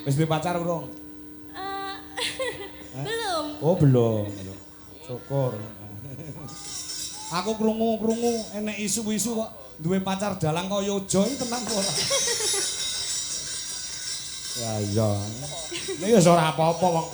Wis duwe pacar urung? Belum. Oh, belum. Syukur. Aku krungu enek isu-isu kok duwe pacar dalang kaya Yojo iki tenan kok ora. Ya iya. Nek ya ora apa-apa wong.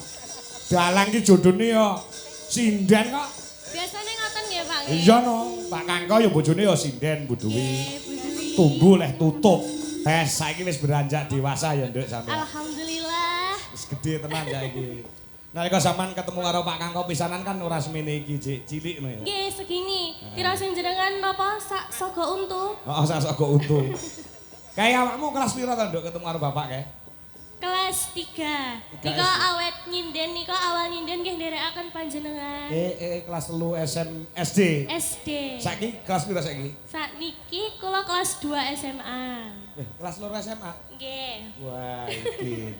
Dalang iki jodone ya sinden kok. Biasanya ngoten nggih, Pak. Iya no, Pak Kangko ya bojone ya sinden Bu Dewi. Bu Dewi. Tumbuh leh tutup. Saiki wis beranjak dewasa ya Nduk sampeyan. Alhamdulillah. Wis gedhe tenan saiki. Nalika sampean ketemu karo Pak Kangko pisanan kan ora semene iki, cilik ngono ya. Nggih, segini. Kira jenengan napa sak sogo untu? Heeh, sak kok untu. Kayak awakmu kelas piro to Nduk ketemu karo bapak kae? Kelas 3. Nika awet nyinden nika awal nyinden nggih nderekaken panjenengan. Kelas 3 SD. SD. Saiki kelas piro saiki? Sakniki kula kelas 2 SMA. Kelas 2 SMA. Nggih. Wah, iki.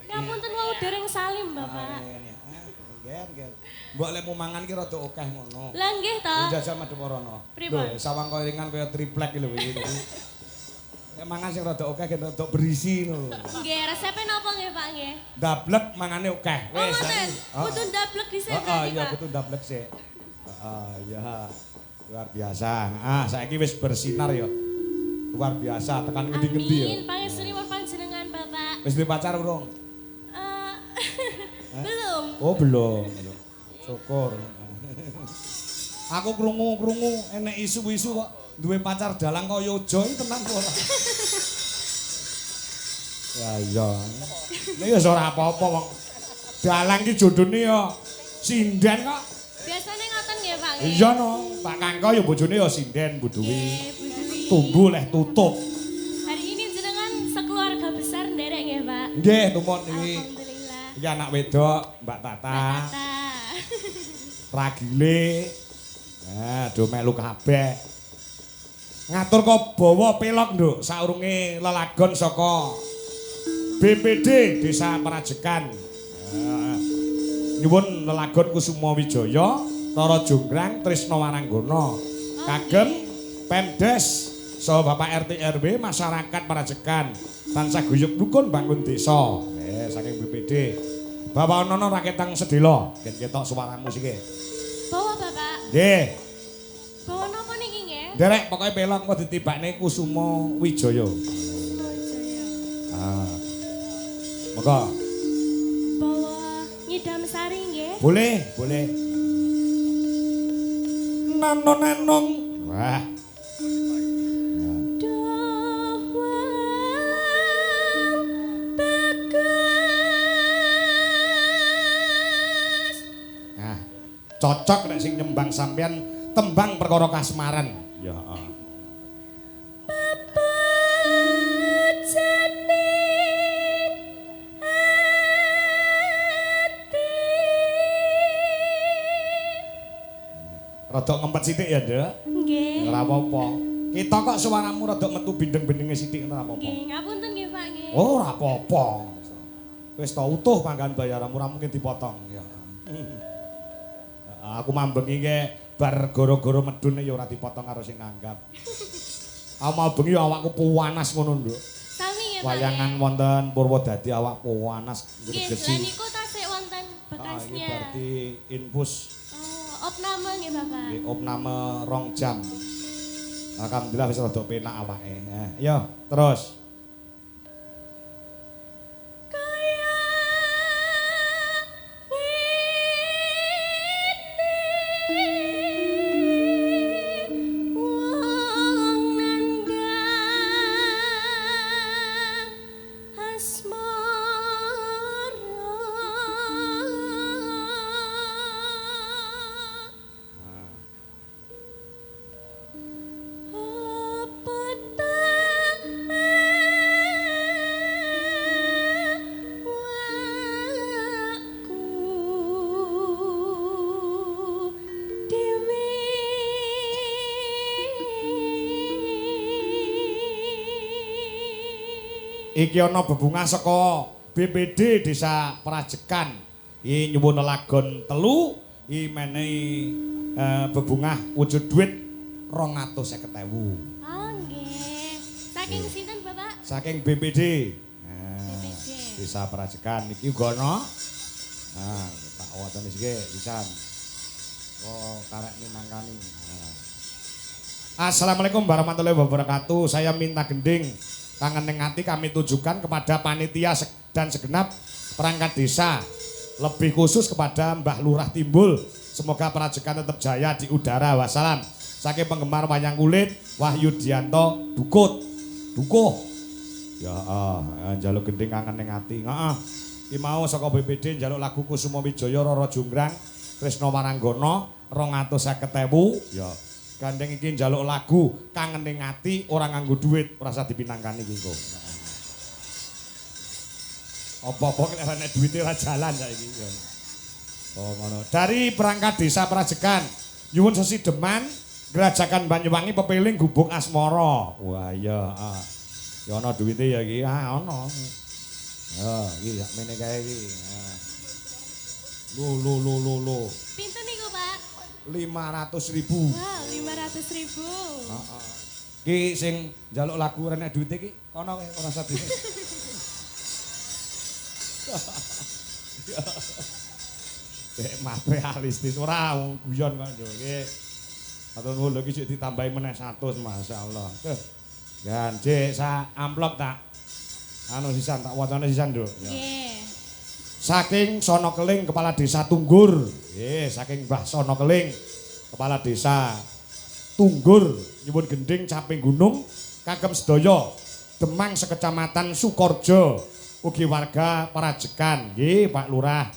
Ngapunten wau dereng salim, Bapak. Nggih. Mbok lek mangan ki rada akeh ngono. Lah nggih to. Njajal madhep rono. Pripun? Lho, sawang koringan kaya triplek iki lho iki. Nek mangan sing rada akeh ki rada berisi ngono. Nggih, resepe napa nggih, Pak nggih? Dablek mangane akeh. Oh, ngoten. Kudu ndablek dhisik berarti, Iya, Pak. kudu dablek sik. Iya. Luar biasa. Saiki wis bersinar ya. Luar biasa, tekan ngendi-ngendi ya. Amin, pangestuipun panjenengan, Bapak. Wis duwe pacar urung? Belum. Oh, belum. Syukur. Aku krungu enek isu-isu kok duwe pacar dalang kaya Yojo iki tenan kok ora. Ya iya. Nek ya ora apa-apa wong. Dalang iki jodone ya sinden kok. Biasanya ngoten nggih, Pak. Iya no, Pak Kangko ya bojone ya sinden Bu Dewi. Bu Dewi. Tumbuh leh tutup. Hari ini jenengan sekeluarga besar nderek nggih, Pak. Nggih, tumpun iki. Alhamdulillah. Iki anak wedok, Mbak Tata. Ragile. Do melu kabeh. Ngatur kok bawa pelok, Nduk, saurunge lelagon saka BPD Desa Parajekan. Nyuwun lelagon Kusuma Wijaya, Tara Jonggrang, Trisno Waranggana. Kagem Pemdes saha Bapak RT RW masyarakat Parajekan tansah guyub rukun bangun desa. Saking BPD. Bapak Nono raketang sedela, gen ketok suaramu siki. Bawa, Bapak. Nggih. Bawa napa niki nggih? Derek pokoke pelok kok ditibakne Kusuma Wijaya. Monggo. Bawa nyidam sari nggih. Boleh. Nanong. Wah. Nah, cocok nek sing nyembang sampean tembang perkara kasmaran. Ya, rada ngempet sithik ya, Nduk. Nggih. Ora apa-apa. Kita kok suaramu rada metu bindeng-bendenge sithik ora apa-apa. Nggih, ngapunten nggih, Pak nggih. Oh, ora apa-apa. Wis ta utuh panggan bayaranmu ora mungkin dipotong ya. Aku mambengi ke bar gara-gara medune ya ora dipotong karo sing nganggap. Aku mau bengi awakku puanas ngono, Nduk. Sami nggih, Pak. Wayangan wonten Purwodadi awak puanas Nggih, lha gregesi. niku tasik wonten Iki bekasnya. berarti infus Opname nggih, Bapak. nggih opname 2 jam. Alhamdulillah wis rada penak awake. Yo, terus. Iki ana bebungah saka BPD Desa Parajekan. Iki nyuwun lelagon 3, iki menehi bebungah wujud duit 250.000. Oh nggih. Saking sinten, Bapak? Saking BPD. BPD. Desa Prajekan iki uga ana. Nah, tak wonten iki pisan. Oh, karek minangkani. Nah. Assalamualaikum warahmatullahi wabarakatuh. Saya minta gending kangen ning ati kami tujukan kepada panitia dan segenap perangkat desa. Lebih khusus kepada Mbah Lurah Timbul. Semoga Prajekan tetap jaya di udara. Wassalam. Saking penggemar wayang kulit Wahyu Dianto Dukut. Dukuh. Ya njaluk gending kangen ning ati. Heeh. Ki mau saka BPD njaluk lagu Kusuma Wijaya Rara Jonggrang Tresna Waranggana 250.000. Ya. Gandeng iki njaluk lagu kangen ning ati ora nganggo dhuwit, ora usah dipinangkani iki kok. Apa-apa nek ana dhuwite ora jalan saiki ya. Oh ngono. Dari perangkat desa Prajekan, nyuwun sesideman Gerajakan Banyuwangi pepiling gubuk asmara. Wah iya. Ya ana dhuwite ya iki. Ana. Ya, iki sak mene kae iki. Lo. Pinten niku, Pak? 500.000. Wow, 500.000. Heeh. Ki sing njaluk lagu ora nek dhuwite iki kono ora usah di. Maaf realistis ora guyon kok lho iki. Atur nuwun lho iki sik ditambahi meneh 100 masyaallah. Gan cek sak amplop tak anu sisan tak wacane sisan, Nduk. Nggih. Saking Sono Keling Kepala Desa Tunggur. Nggih, saking Mbah Sono Keling Kepala Desa Tunggur nyuwun gending caping gunung kagem sedaya Demang sekecamatan Sukorjo. Ugi warga Prajekan, nggih Pak Lurah.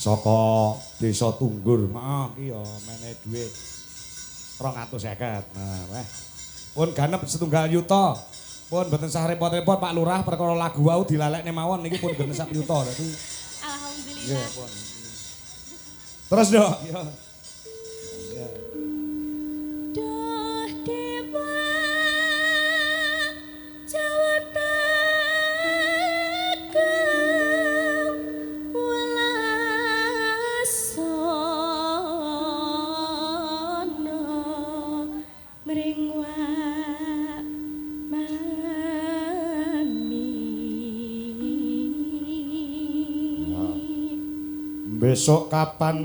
Saka Desa Tunggur, heeh iki ya menehi dhuwit 250. Nah, weh. Pun ganep 1 yuta. Pun mboten sah repot-repot Pak Lurah perkara lagu wau dilalekne mawon niki pun genep 1 yuta. Dadi Alhamdulillah. nggih, pun. Terus, Dok. Ya. Duh dewa Jawa Tengah Welasono mringwa Besok kapan?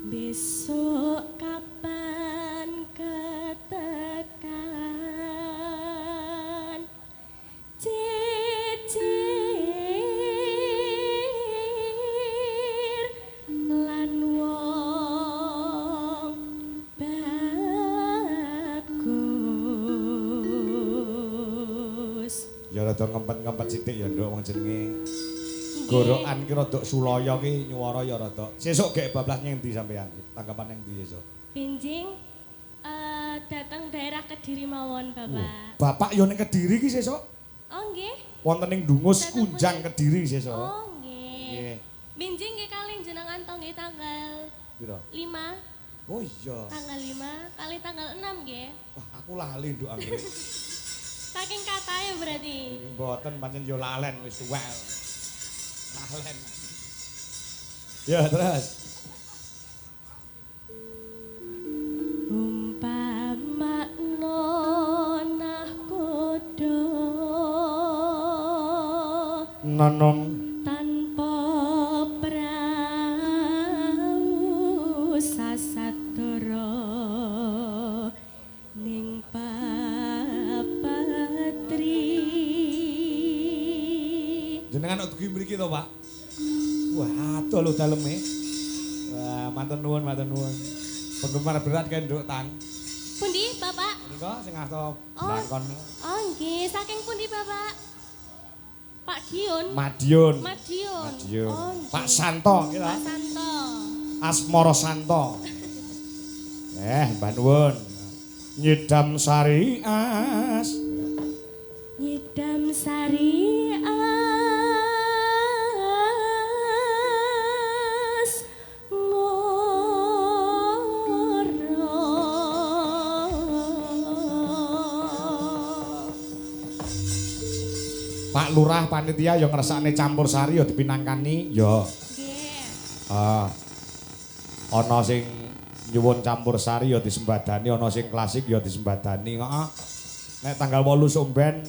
Besok kapan ketekan cicir lan wong bagus. Ya rada ngempet-ngempet sithik ya Nduk wong jenenge. Gorokan ki rada sulaya ki nyuwara ya rada. Sesuk gek bablas ning ndi sampean? Tanggapan ning ndi sesuk? Pinjing datang daerah Kediri mawon, Bapak. Bapak yo ning Kediri ki sesuk? Oh, nggih. Wonten ning Dungus Kunjang Kediri sesuk. Oh, nggih. Nggih. Pinjing nggih kalih jenengan to nggih tanggal Piro? 5. Oh iya. Tanggal 5 kali tanggal 6 nggih. Wah, aku lali Nduk anggere. Saking katae berarti. Mboten pancen yo lalen wis tuwek. Lalen. Ya, terus. Umpama nonah kodo Nanong tanpa prau sasatara ning papatri. Jenengan ugi mriki to, Pak? Wah, adoh lho daleme. Wah, matur nuwun, matur nuwun. Penggemar berat kan Nduk Tang. Pundi, Bapak? Menika sing asta blangkon. Oh, nggih, saking pundi, Bapak? Pak Dion. Madiun. Madiun. Madiun. Oh, nggih. Pak Santo iki Pak lho. Santo. Asmara Santo. Mbah nuwun. Nyidam Sari As. Nyidam Sari As ngoro. Pak Lurah panitia yang ngrasakne campur sari ya dipinangkani ya. Nggih. Ana sing nyuwun campur sari ya disembadani, ana sing klasik ya disembadani. Heeh. Nek tanggal 8 somben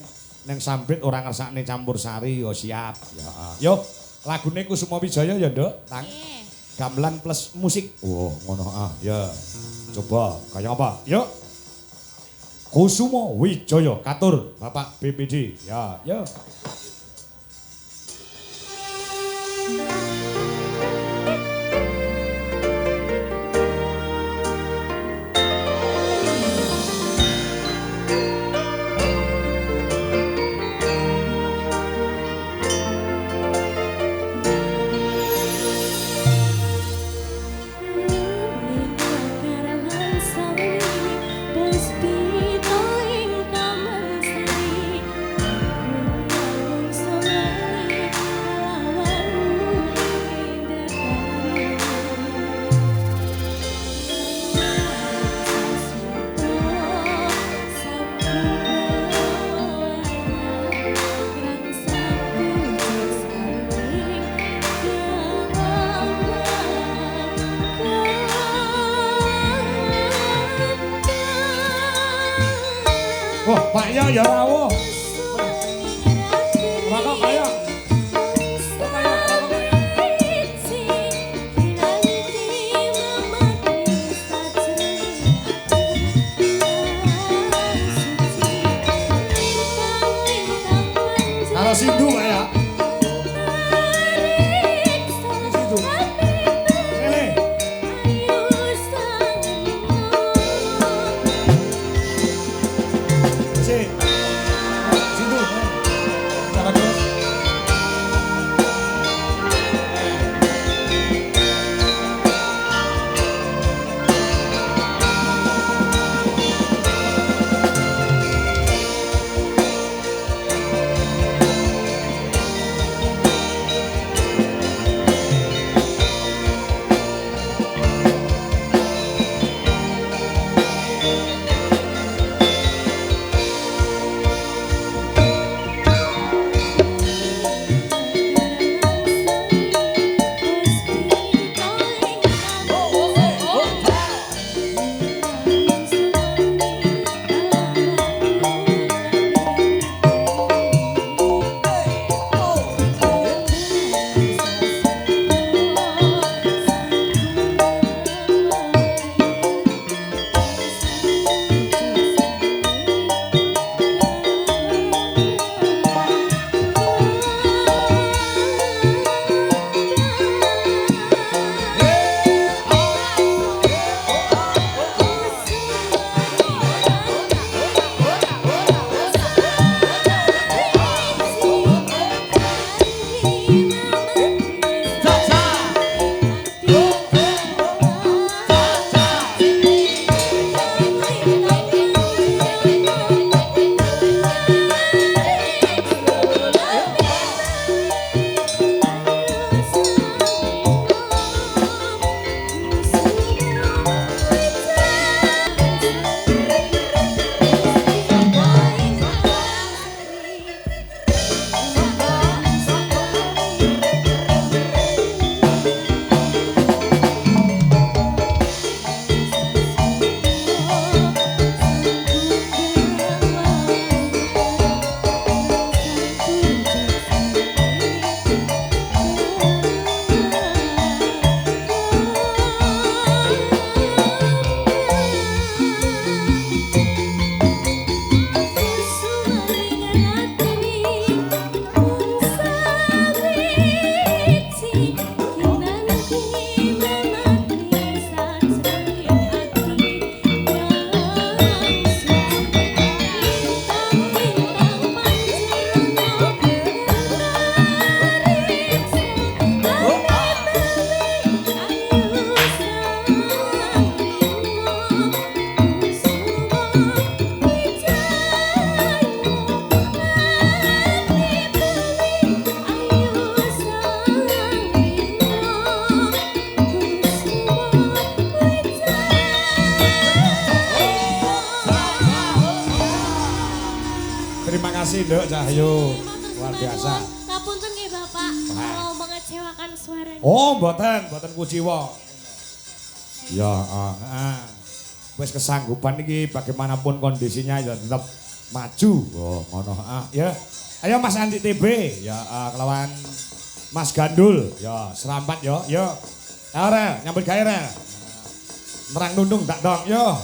ning sambit ora ngersakne campur sari yo siap. Ya. Yo, lagune Kusuma Wijaya ya, Nduk. Tang. Nggih. Gamelan plus musik. Oh, ngono ya. Coba kayak apa? Yuk. Kusuma Wijaya katur Bapak BPD. Ya, ya. Wah, Pak Yo ya rawuh. Rokok kaya. Kalau sindu Pak ya. Sindu. Ele. Sik. Sindu. Cara terus. Terima kasih Nduk Cahyo. Luar biasa. Ngapunten nggih Bapak, kalau mengecewakan suaranya. Oh, mboten kuciwa. Ya, wis kesanggupan iki bagaimanapun kondisinya ya tetap Maju. Oh, ngono. Ya. Ayo Mas Andi TB, ya kelawan Mas Gandul, ya serampat yo. Yo. Arel, nyambut gawe Rel. Nerang nundung tak dong, yo.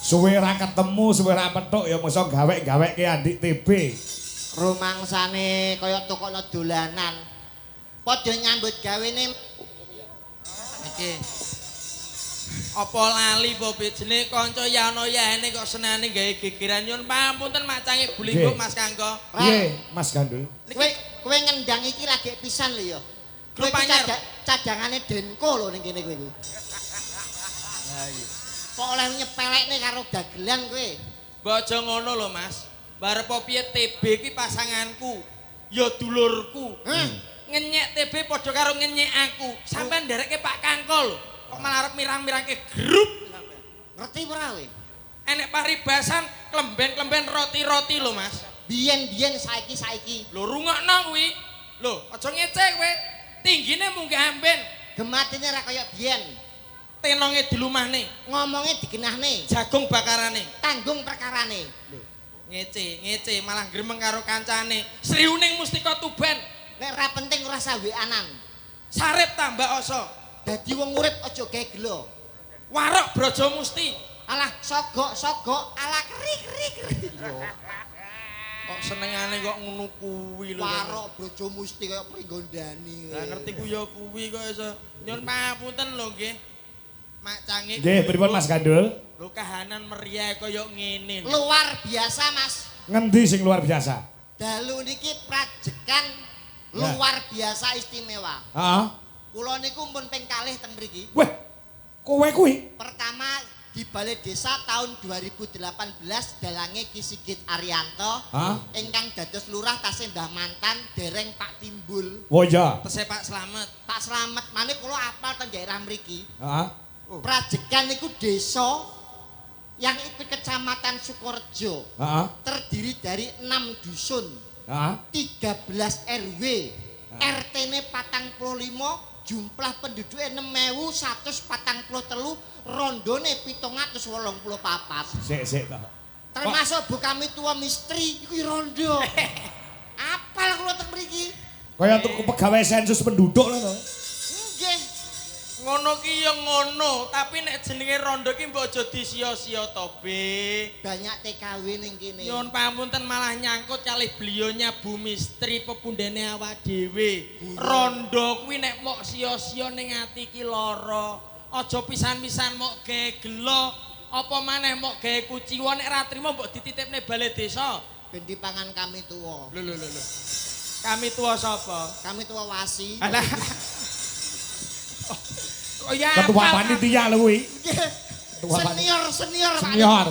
Suwe ra ketemu, suwe ra petuk ya mosok gawek-gaweke Andik TB. Rumangsane kaya tokono dolanan. Padha nyambut gawene Iki. Apa lali po jenenge kanca Yano Yahene kok senane gawe gegeran nyun pamunten macange bulingguk Mas Kangko. Piye Mas Gandul? kowe ngendang iki lagi pisan lho ya. Kowe Grup anyar. cadangane Denko lho ning kene kowe iku. Lah iya. Kok oleh nyepelekne karo dagelan kowe. Mbok aja ngono lho Mas. Barep piye TB iki pasanganku. Ya dulurku. Ngenyek TB padha karo ngenyek aku. Sampeyan nderekke Pak Kangko lho. Kok malah arep mirang-mirangke grup. Ngerti ora kowe? Enek paribasan klemben-klemben roti-roti lho Mas. Biyen saiki. Lho rungokno kuwi. Lho aja ngecek kowe. Tinggine munggah amben. Gematine ora kaya biyen. Tenonge dilumahne. Ngomongnya digenahne. Jagung bakarane. Tanggung perkarane. Ngece malah gremeng karo kancane. Sriuning Mustika Tuban. Nek ora penting ora saweanan. Sarip tambah oso. Dadi wong urip aja gawe gelo. Warok Braja Musti. Alah sogok ala keri. Kok senengane kok ngono kuwi lho. Warok Braja Musti kaya Pringgondani. Lah ngerti ku ya kuwi kok iso. Nyun pamunten lho nggih. Mak Canggih. Nggih, pripun Mas Gandul? Lho kahanan meriah kaya ngene. Luar biasa, Mas. Ngendi sing luar biasa? Dalu niki prajekan luar biasa istimewa. Heeh. Kula niku pun ping kalih teng mriki. Weh, kowe kuwi Pertama di Balai Desa tahun 2018 dalange Ki Sigit Arianto ingkang dados lurah tasih Mbah Mantan dereng Pak Timbul. Oh iya. Tese Pak Slamet. Pak Slamet maneh kula apal teng daerah mriki. Heeh. Prajegan niku desa yang itu Kecamatan Sukorejo. Terdiri dari 6 dusun. 13 RW. RT-ne 45, jumlah penduduknya 6.143, rondone 784. Sik to. Termasuk bu kami tua misteri iku rondo. Apal kula teng mriki? Kaya tuku pegawai sensus penduduk lho to. Nggih. Ngono ki ya ngono, tapi nek jenenge rondo ki mbok aja disia-sia to, Be. Banyak TKW ning kene. Nyuwun pamunten malah nyangkut kalih beliaunya Bu Mistri pepundhene awak dhewe. Rondo kuwi nek mok sia-sia ning ati ki lara. Aja pisan-pisan mok gawe gelo, apa maneh mok gawe kuciwa nek ra trimo mbok dititipne Balai Desa. Ben dipangan kami tua. Lho. Kami tua sapa? Kami tua wasi. Alah. Oh ya, Ketua panitia lho kuwi. Senior. Senior.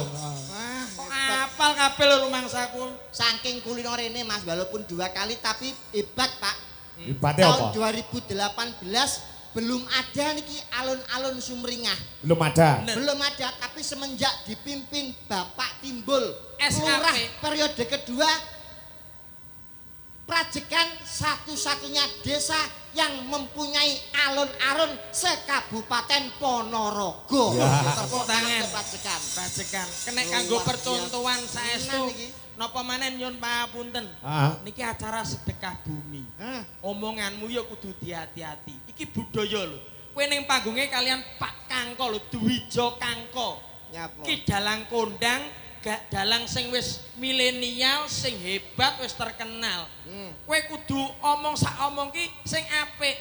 Kok apal kabeh lho rumangsaku. Saking kuliner ini Mas, walaupun 2 kali tapi hebat Pak. Ibate Tahun apa? 2018 belum ada niki alun-alun Sumringah. Belum ada. Belum ada, tapi semenjak dipimpin Bapak Timbul, SKP. lurah periode kedua, Prajegan satu-satunya desa yang mempunyai alun-alun sekabupaten Ponorogo. Tepuk tangan. Prajegan. Prajegan. Kenek kanggo percontohan saestu. Napa maneh nyuwun papunten. Niki acara sedekah bumi. Omonganmu ya kudu hati-hati. Iki budaya lho. Kowe ning panggonge kalian Pak Kangko lho, Dwijo Kangko. Nyapa? Ki dalang kondang, gak dalang sing wis milenial, sing hebat, wis terkenal. Kowe kudu omong sak omong ki sing apik.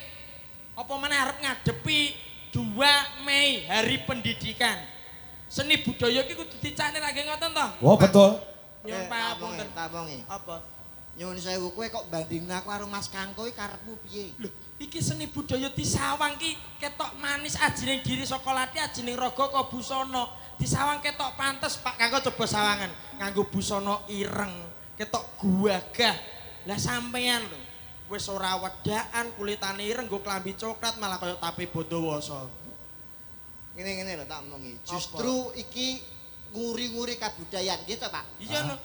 Apa maneh arep ngadepi 2 Mei Hari Pendidikan. Seni budaya ki kudu dicakne lagi ngoten to? Oh betul. Nyuwun pamunten. Tamongi. Apa? Nyuwun sewu kowe kok bandingna aku karo Mas Kangko iki karepmu piye? Lho, iki seni budaya disawang ki ketok manis ajining diri saka lati ajining raga ka busana. Disawang ketok pantes Pak Kangko coba sawangan nganggo busana ireng, ketok guagah. Lah sampean lho, wis ora wedaan, kulitane ireng, nggo klambi coklat malah kaya tape Bodowasa. Ngene lho tak omongi. Justru iki nguri-nguri kabudayaan gitu Pak. Iya no.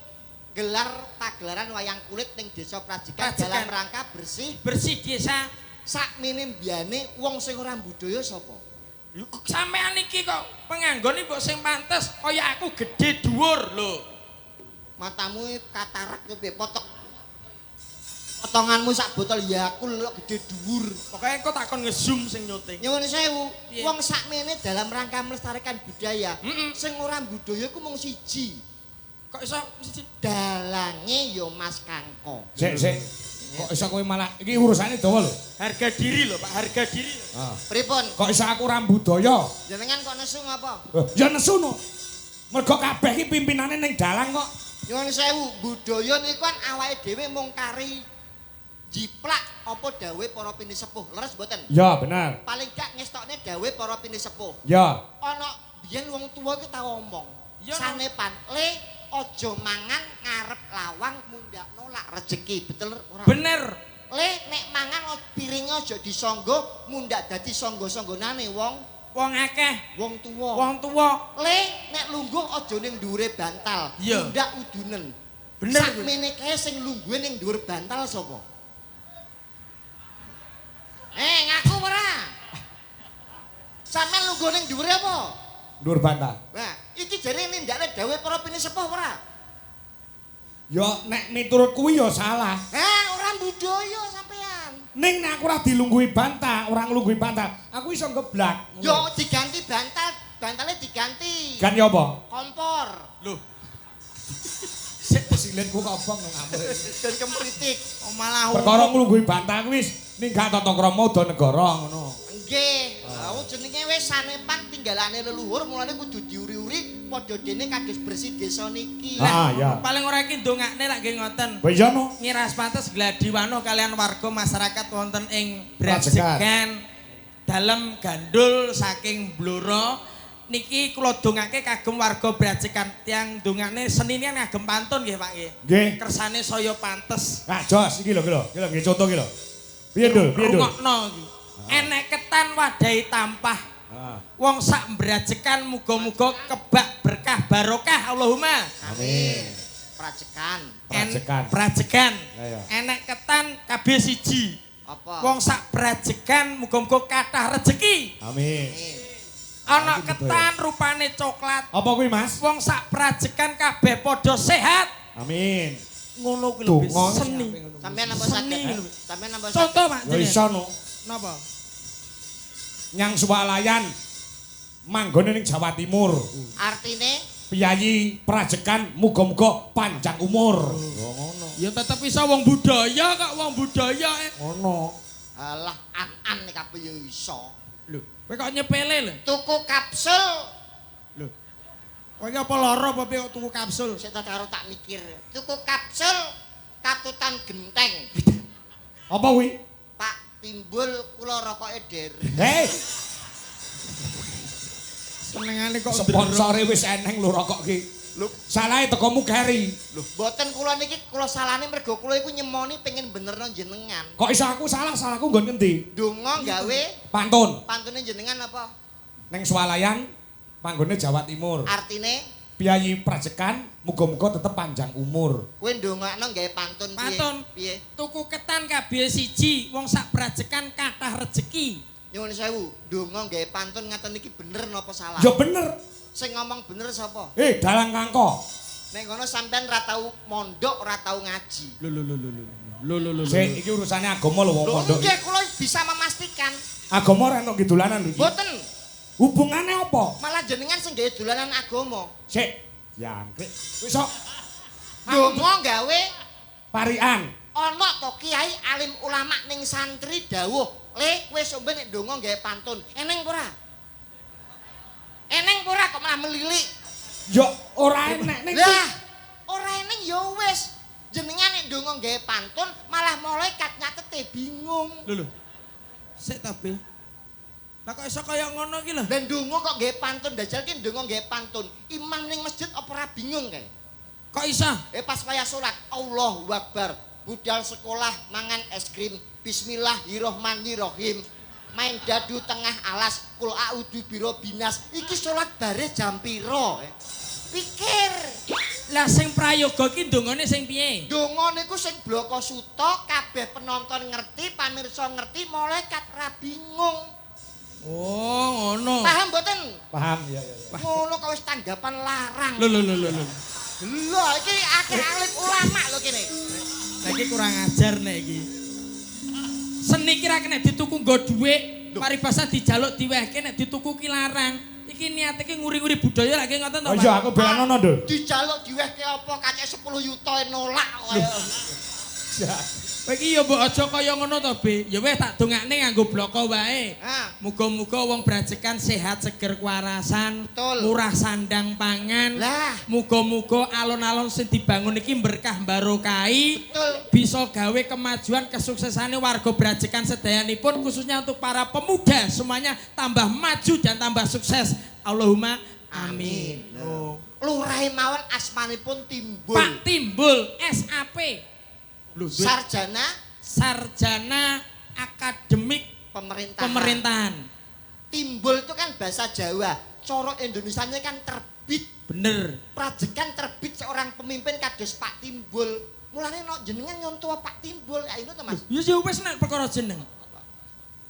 Gelar pagelaran wayang kulit ning Desa Prajegan dalam rangka bersih desa. sak minim biyane wong sing ora budaya sapa? Lho sampean iki kok penganggon mbok sing pantes kaya aku gedhe dhuwur lho. Matamu katarak piye potonganmu sak botol Yakult lho gedhe dhuwur. Pokoke engko takon ngezoom sing nyuting. Nyuwun sewu, Piye? wong sakmene dalam rangka melestarikan budaya, sing ora budaya ku mung siji. Kok iso Dalange ya Mas Kangko. Sik. Kok iso kowe malah iki urusane dawa lho. harga diri lho Pak, harga diri. Pripun? Kok iso aku ora budaya? Jenengan kok nesu ngapa? Ya nesu no. Mergo kabeh iki pimpinane ning dalang kok. Nyuwun sewu, budaya niku kan awake dhewe mung kari jiplak apa dawuhe para pinisepuh. Leres mboten? Ya bener. Paling gak ngestokne dawuhe para pinisepuh. Ya. Ana biyen wong tuwa ki tau omong. Ya, Sanepan le aja mangan ngarep lawang mundak nolak rezeki. Betul ora? bener. Le nek mangan piringe aja disangga mundak dadi sangga-sanggonane wong Wong akeh, wong tuwa. wong tuwa. Le nek lungguh aja ning dhuwure bantal. Iya. Mundak udunen. Bener. Sakmene kae sing lungguhe ning dhuwur bantal sapa? Ngaku ora? Sampeyan lungguh ning dhuwure apa? Ndur bantah. Nah, iki jare nindakne dawuhe para pinisepuh ora? Ya nek miturut kuwi ya salah. Ora budaya sampean. Ning nek aku ora dilungguhi bantah, ora nglungguhi bantah, aku iso ngeblak. Yo diganti bantal, bantalnya diganti. Kan ya apa? Kompor. Loh, Sik silinku kok abang ngamuk. Dan kemritik. oh malah Perkara nglungguhi bantah kuwi wis ninggal tata krama uda negara ngono. Nggih, lha jenenge wis sanepan tinggalane leluhur, mulane kudu diuri-uri padha dene kados bersih desa niki. Ya. paling ora iki ndongakne lak nggih ngoten. Wah iya no. Ngiras pantes gladi wano kalian warga masyarakat wonten ing Prajegan. Brajegan dalem gandul saking Blora niki kula dongake kagem warga Brajekan tiyang dongane senine ngagem pantun nggih Pak nggih. Nggih. Kersane saya pantes. Nah, jos iki lho, nggih contoh iki lho. Piye Dul? Rungokno iki. Enek ketan wadahi tampah. Wong sak Brajekan muga-muga kebak berkah barokah Allahumma. Amin. Prajekan. Brajekan. Ya. Enek ketan kabeh siji. Apa? Wong sak Brajekan muga-muga kathah rejeki. Amin. Ana ketan rupane coklat. Apa kuwi, Mas? Wong sak Brajekan kabeh padha sehat. Amin. Ngono kuwi lho Donga. seni. Sampeyan napa Seni saged? lho. Sampeyan napa Contoh saged? Pak Ya jenengan. iso no. Napa? Nyang swalayan manggone ning Jawa Timur. Artine Piyayi Prajekan muga-muga panjang umur. Ngono. Ya tetep iso wong budaya kok wong budaya. Ngono. alah an-an kabeh ya iso. Lho, kowe kok nyepele lho. Tuku kapsul. Lho. Kowe iki apa lara apa piye kok tuku kapsul? Sik tak karo tak mikir. Tuku kapsul katutan genteng. Apa kuwi? Pak Timbul kula rokoke der. Hei, Senengane kok sponsore wis eneng lho rokok ki. Lho, Salahe tekomu Gary. lho mboten kula niki kula salane mergo kula iku nyemoni pengen benerno jenengan. Kok iso aku salah? Salahku nggon ngendi? Donga gawe Pantun. pantune jenengan apa? Ning swalayan panggone Jawa Timur. Artine Piyayi Prajekan muga-muga tetep panjang umur. kowe ndongakno gawe pantun piye? Pantun. Piye? Tuku ketan kabeh siji, wong sak Brajekan kathah rejeki. Nyuwun sewu, ndonga gawe pantun ngaten iki bener napa salah? Ya bener. Sing ngomong bener sapa? Dalang kangko. Nek ngono sampean ra tau mondok, ora tau ngaji. Lho. Sik iki urusane agama lho wong Lho pondok. nggih kula bisa memastikan. Agama ora entuk dolanan lho iki. Mboten, Hubungane apa? malah jenengan sing gawe dolanan agama. Sik, jangkrik. Wis sok Donga gawe parian. ana to kiai alim ulama ning santri dawuh, "Le, kowe sombe nek donga gawe pantun." Eneng apa ora? Eneng apa ora kok malah melilik? Ya ora enek ning Lah, ora eneng ya wis. Jenengan nek donga gawe pantun malah malaikat nyatete bingung. Lho. Sik ta, Be. Lah kok iso kaya ngono iki lho? Dan donga kok gawe pantun dajal ki donga gawe pantun. Imam ning masjid apa ora bingung kae? Kok iso? Pas wayah salat, Allahu Akbar. Budal sekolah mangan es krim. Bismillahirrahmanirrahim. Main dadu tengah alas, kul a'udzu birobinas. Iki salat bare jam pira? Pikir. Lah sing prayoga ki ndongane sing piye? Donga niku sing bloko suta, kabeh penonton ngerti, pamirsa ngerti, malaikat ra bingung. Oh, ngono. Paham mboten? Paham ya. Ngono kok wis tanggapan larang. Lho. Lho, iki akeh alim ulama lho kene. Lah iki kurang ajar nek iki. Seni ki ra kena dituku nggo dhuwit, paribasa dijaluk diwehke nek dituku ki larang. Iki niate ki nguri-nguri budaya lagi ngoten to, Oh Pak? iya aku belanono, Dul. Dijaluk diwehke apa kacek 10 yuta nolak kaya. Kowe iki ya mbok aja kaya ngono to, Be. Ya wis tak dongakne nganggo bloko wae. Ha, Muga-muga wong Brajekan sehat seger kuwarasan, Betul. murah sandang pangan. lah, Muga-muga alon-alon sing dibangun iki berkah barokahi. betul. Bisa gawe kemajuan kesuksesannya warga Brajekan sedayanipun khususnya untuk para pemuda semuanya tambah maju dan tambah sukses. Allahumma amin. Oh. Lurahe mawon asmanipun Timbul. Pak Timbul SAP. Sarjana Akademik Pemerintahan. Timbul itu kan bahasa Jawa. Cara Indonesianya kan terbit. Bener. Prajekan terbit seorang pemimpin kados Pak Timbul. Mulane no jenengan nyontoh Pak Timbul kayak itu Mas. Ya wis nek perkara jeneng.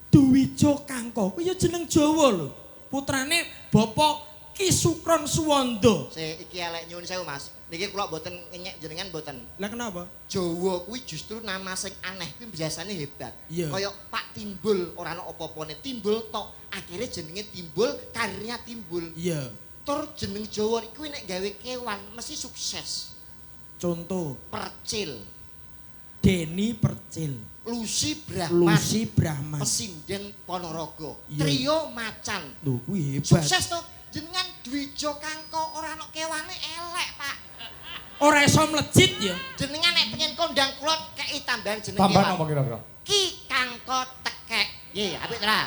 Duwijo Kangko, kuwi ya jeneng Jawa lho. Putrane Bapak Ki Sukron Suwanda. Iki elek nyuwun sewu Mas. Niki kula mboten ngenyek jenengan mboten. Lah kenapa? Jawa kuwi justru nama sing aneh kuwi biasane hebat. Iya. Kaya Pak Timbul ora ana apa-apane. Timbul tok. Akhirnya jenenge Timbul, karirnya Timbul. Iya. Tur jeneng Jawa kuwi nek gawe kewan mesti sukses. Contoh Percil, Deni Percil, Lucy Brahman, Lucy Brahman. Pesinden Ponorogo, Iya. Trio Macan. Lho kuwi hebat. Sukses to. Jenengan Dwijo Kangko ora ana kewane elek, Pak. Ora iso mlejit ya. Jenengan nek pengen kondang kula kei tambahan jeneng Tambahan kewan. apa kira-kira? Ki Kangko tekek. Nggih, apik ta?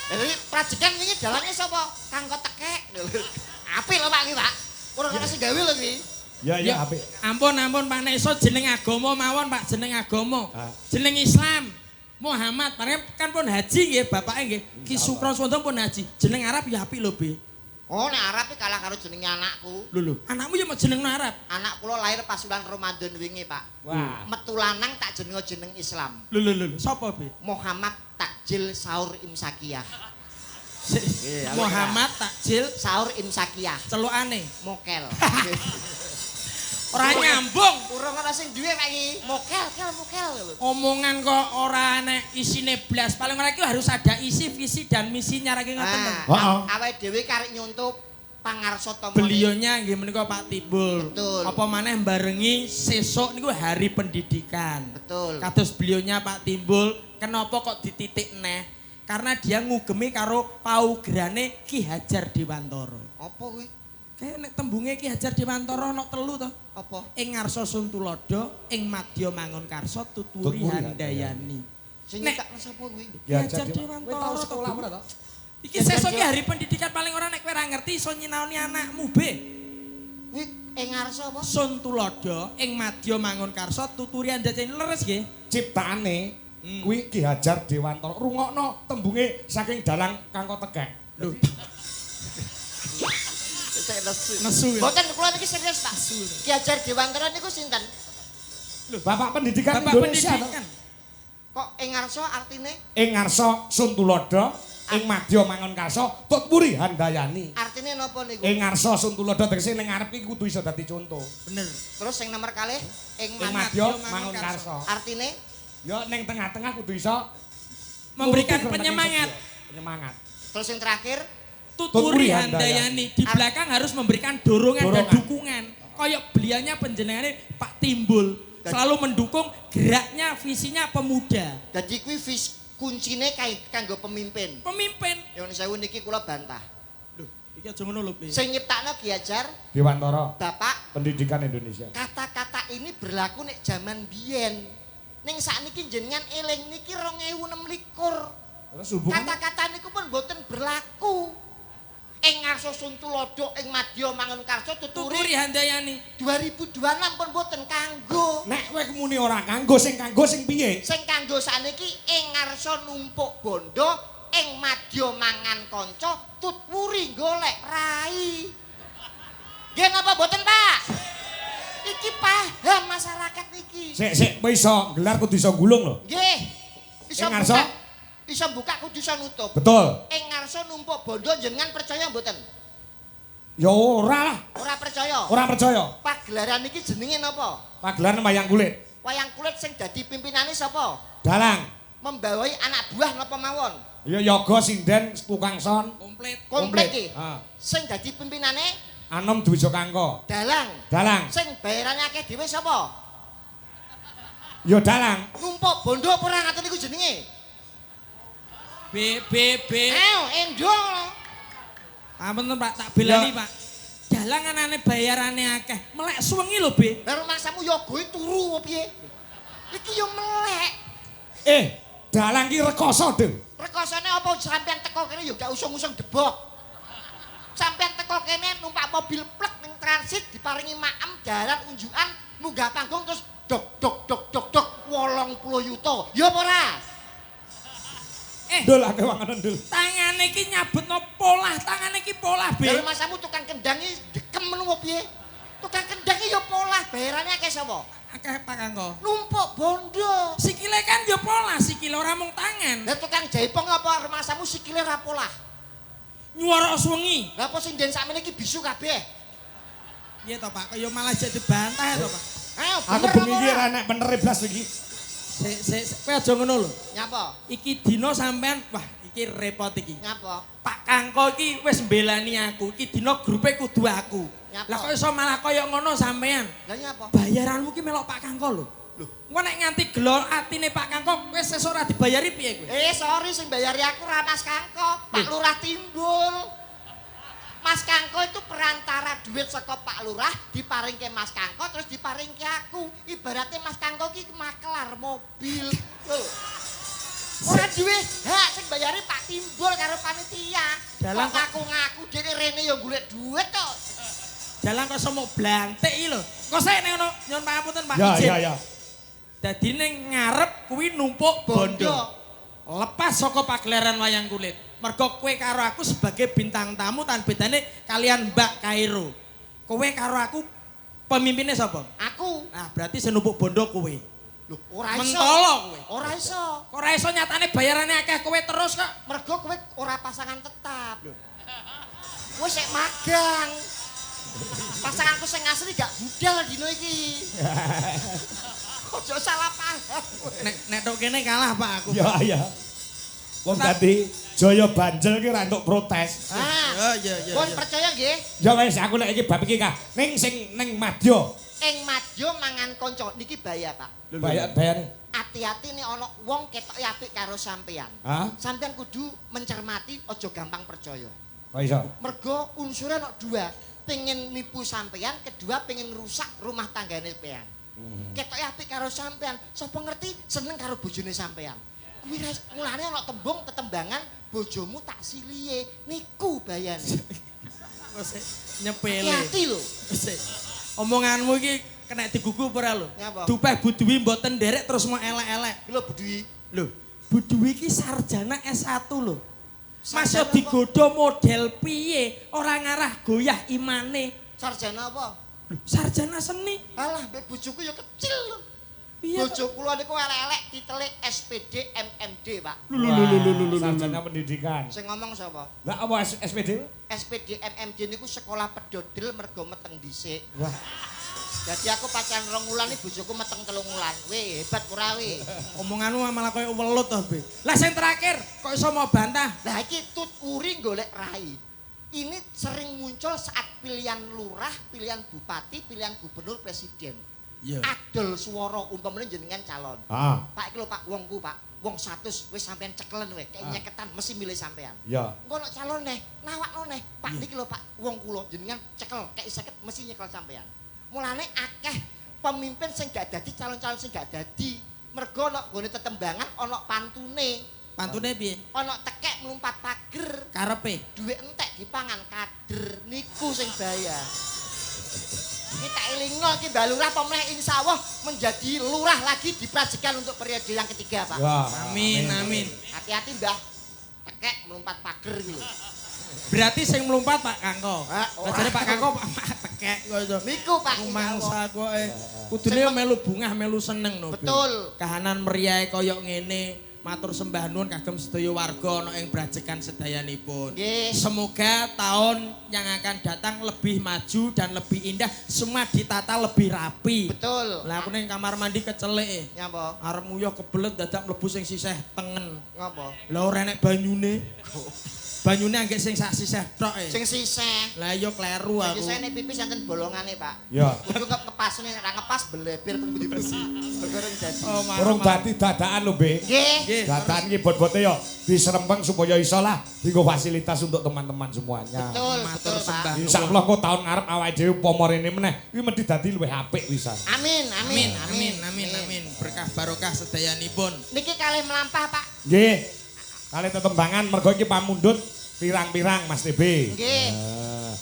Jadi prajekan ini dalangnya sapa? Kanggo tekek. Apik lho Pak iki, Pak. Ora kena sing gawe lho iki. Ya apik. Ampun Pak nek iso jeneng agama mawon Pak, jeneng agama. Ah. Jeneng Islam. Muhammad, kan pun haji nggih bapake nggih. Ki Sukron Sondong pun haji. Jeneng Arab ya apik lho, Be. Oh, nek Arab iki kalah karo jenenge anakku. Lho, anakmu ya mau jeneng Arab. Anak kula lahir pas bulan Ramadan wingi, Pak. Wah. Metu lanang tak jeneng Islam. Lho, sapa, Be? Muhammad Takjil Saur Imsakiyah. Muhammad Takjil Saur Imsakiyah. celukane. Mokel. Ora nyambung. Urung ana sing duwe Pak iki. Mokel. Omongan kok ora enek isine blas. Paling ora iki harus ada isi, visi dan misinya ra ki ngoten to. Heeh. Awake dhewe karek nyuntup pangarsa tamane. Beliaunya nggih menika Pak Timbul. Betul. Apa maneh barengi sesuk niku hari pendidikan. Betul. Kados beliaunya Pak Timbul, kenapa kok dititik neh? Karena dia ngugemi karo paugerane Ki Hajar Dewantara. Apa kuwi? Kayak nek tembunge Ki Hajar Dewantara ana 3 to. Apa? Ing ngarsa Suntulodo, ing madya Mangunkarsa, tuturi Tuturi Handayani. Sing Nek- nyetakno sapa kuwi? Ki Hajar Kowe Dewantara tau to, sekolah Bu? ora to? Iki sesuk iki hari pendidikan paling ora nek kowe ora ngerti iso nyinaoni anakmu, Be. Kuwi ngarsa apa? Suntulodo ing madya Mangunkarsa, tuturi Handayani leres nggih. Ciptaane kuwi Ki Hajar Dewantara. Rungokno tembunge saking dalang kanggo tekek. Lho, Cek nesu. nesu. ya? Mboten kula niki serius, Pak. Ki Hajar Dewantara niku sinten? Bapak Pendidikan Bapak Indonesia to. pendidikan. Kok ngarsa artine? Ing ngarsa Suntulodo, ing madya Mangunkarsa, tutpuri Handayani. Artine napa niku? Ing ngarsa Suntulodo tegese ning ngarep iki kudu iso dadi conto. Bener. Terus sing nomor kalih Ing ing madya Mangunkarsa. Mangunkarsa. artine Ya ning tengah-tengah kudu iso Memberikan nuruti penyemangat. penyemangat. terus yang terakhir Tuturi Handayani. Di belakang harus memberikan dorongan dan Dorongan. dukungan. Kayak beliaunya penjenengannya Pak Timbul. Selalu mendukung geraknya, visinya pemuda. dadi kuwi kuncine kanggo pemimpin. Pemimpin. Nyuwun sewu niki kula bantah. Loh, iki aja ngono lho, Be. Sing nyiptakno Ki Hajar Dewantara Bapak, Pendidikan Indonesia. kata-kata ini berlaku nek jaman biyen. Ning sakniki jenengan eling niki 2026. Terus hubungan Kata-kata niku pun boten berlaku. Ing ngarsa Suntulodo ing madya Mangunkarsa Tuturi tuturi Handayani. 2026 pun boten kanggo. nek kowe muni ora kanggo sing piye? Sing kanggo sakniki ing ngarsa numpuk bondo ing madya mangan kanca tutwuri golek rai. Nggih napa boten, Pak? Iki paham masyarakat niki. Sik kowe iso gelar kudu iso gulung lho. Nggih. Iso Ing ngarsa? buka. Iso buka kudu iso nutup. Betul. Ing ngarsa numpuk bondo jenengan percaya mboten? Ya ora lah, Ora percaya. ora percaya. Pagelaran iki jenenge napa? Pagelaran wayang kulit. Wayang kulit sing dadi pimpinane sapa? Dalang. Membawahi anak buah napa mawon? Ya yoga sinden tukang son. Komplit. Komplit iki. Ha. Sing dadi pimpinane Anom Dwija Kangka. dalang. Dalang. Sing bayarane akeh dhewe sapa? Ya dalang. Numpuk bondo apa ora ngaten niku jenenge? B. Ayo endong. Ampun Pak, tak belani Ya. Pak. Dalang anane bayarane akeh. Melek suwengi lho, Be. Lah rumahmu yogoe turu apa piye? Iki yo melek. Dalang ki rekoso, Deng. Rekosane apa sampean teko kene yo gak usung-usung debok. Sampean teko kene numpak mobil plek ning transit diparingi maem dalan unjukan munggah panggung terus dok 80 yuta. Ya apa ora? Dul akeh wanganan dul. Tangane iki nyabutno polah, tangane iki polah, Be. Dari masamu tukang kendang iki dekem menunggu piye? Tukang kendang iki ya polah, bayarannya akeh sapa? Akeh Pak Kangko. Numpuk bondo. Sikile kan ya polah, sikile ora mung tangan. Lah tukang jaipong apa masamu sikile ra polah? Nyuara suwengi. Lah apa sing den sakmene iki bisu kabeh? Iya to Pak, kaya malah jadi bantah to Pak. Ayo Aku bener bengi apa iki ora? ora nek bener blas iki. Kowe aja ngono lho. Nyapa? Iki dina sampean, wah iki repot iki. Nyapa? Pak Kangko iki wis mbelani aku. Iki dina grupe kudu aku. Nyapa? Lah kok iso malah kaya ngono sampean? Lah nyapa? Bayaranmu ki melok Pak Kangko lho. Lho, engko nek nganti gelo atine Pak Kangko wis sesuk ora dibayari piye kowe? Sorry sing bayari aku ra Mas Kangko, Pak Lurah Timbul. Mas Kangko itu perantara duit saka Pak Lurah diparingke Mas Kangko terus diparingke aku. Ibaratnya Mas Kangko ki makelar mobil. Lho. Ora duwe hak sing bayari Pak Timbul karo Pak panitia. Dalang Kok ngaku-ngaku dhewe rene ya golek duit to. Dalang kok semuk blantik iki lho. Kok sik ning ngono nyuwun pangapunten Pak Ya, izin. ya, ya. Dadi ning ngarep kuwi numpuk bondo. Lepas saka pagelaran wayang kulit. Mergo kowe karo aku sebagai bintang tamu tan bedane kalian Mbak Kairo. Kowe karo aku pemimpinnya sapa? Aku. Nah, berarti sing numpuk bondo kowe. Lho, ora iso. Mentolo kowe. Ora iso. Kok ora iso nyatane bayarane akeh kowe terus kok. Mergo kowe ora pasangan tetap. Kowe sik magang. Pasanganku sing asli gak budal dino iki. Ojo salah paham. Nek tok kene kalah Pak aku. Ya, ya. Wong tadi Jaya Banjel ki ra entuk protes. Ah. Ya. Pun percaya nggih, Ya wis aku nek iki bab iki kah. Ning sing ning Madya. ing Madya mangan kanca niki bahaya, Pak. Bayar-bayar. Hati-hati nih ana wong ketoke apik karo sampean. Hah? Sampean kudu mencermati aja gampang percaya. Kok iso? Mergo unsurnya ana dua, pengen nipu sampean, kedua pengen rusak rumah tanggane sampean. Ketoke apik karo sampean, sapa ngerti seneng karo bojone sampean. Kuwi mulane ana tembung tetembangan bojomu tak silihe, niku bayane. Kok sik nyepele. Hati-hati lho. Sik. Omonganmu iki kena digugu ora lho? Ngapa? Dupeh Budwi mboten nderek terus mau elek-elek. Iki lho Budwi. Lho, Budwi iki sarjana S1 lho. Masih Sarjana digodho model piye? Ora ngarah goyah imane. Sarjana apa? Sarjana seni. Alah, mbek bojoku ya kecil lho. Iya. Bojo kula niku elek-elek titele SPD MMD, Pak. Sarjana pendidikan. Sing ngomong sapa? Lah apa SPD? SPD MMD niku sekolah pedodel mergo meteng dhisik. Wah, Jadi aku pacaran 2 wulan iki bojoku meteng 3 wulan. Weh, hebat ora weh. Omonganmu malah koyo welut to, Be. Lah sing terakhir kok iso mau bantah? Lah iki tut uri golek rai. Ini sering muncul saat pilihan lurah, pilihan bupati, pilihan gubernur, presiden. Iya. Adol swara umpamane jenengan calon. ah, Pak iki lho Pak wongku Pak. Wong 100 wis sampean cekelen weh, kayak nyeketan mesti milih sampean. ya. Engko nek calon neh, nawakno neh. Pak niki lho Pak, wong kula jenengan cekel kayak 50 mesti nyekel sampean. Mulane akeh pemimpin sing gak dadi calon-calon sing gak dadi. Mergo nek gone tetembangan ana pantune, Pantune piye? ana tekek mlumpat pager, Karepe. duwe entek dipangan kader. Niku sing bahaya. Iki tak elingno iki Mbak Lurah pemeh insyaallah menjadi lurah lagi diprajekan untuk periode yang ketiga, Pak. Wah, Amin, amin. Hati-hati Mbah. Tekek mlumpat pager iki lho. Berarti sing mlumpat Pak Kangko. Ah, Lah jare Pak Kangko tekek kok iso. Niku Pak Rumangsa kowe. Kudune yo melu bungah, melu seneng no. Be. Betul. Kahanan meriah kaya ngene. Matur sembah nuwun kagem sedaya warga ana ing brajekan sedayanipun. Nggih. Semoga tahun yang akan datang lebih maju dan lebih indah, semua ditata lebih rapi. Betul. Lah aku ning kamar mandi kecelek. Nyapa? Arep nguyuh kebelet dadak mlebu sing sisih tengen. Ngapa? Lah ora enek banyune. Banyune anggek sing sak sisih tok e. Sing sisih. Lah yo kleru Iki aku. saya nek pipis enten bolongane, Pak. ya. Kudu ngepasne nek ora ngepas belebir teng budi bersih. Bergoreng dadi. Oh, Urung dadi dadakan lho, Be. Nggih. Nggih. Dadakan iki bot-bote yo diserempeng supaya iso lah dienggo fasilitas untuk teman-teman semuanya. Betul, Matur betul, sembah. Pak. Insyaallah kok tahun ngarep awake dhewe pomo rene meneh iki mesti dadi luwih apik wisan. Amin, amin, Amin, amin, amin. Berkah barokah sedayanipun. Niki kalih melampah, Pak. Nggih. Kali tetembangan mergo iki pamundhut pirang-pirang Mas TB. Nggih. Nah,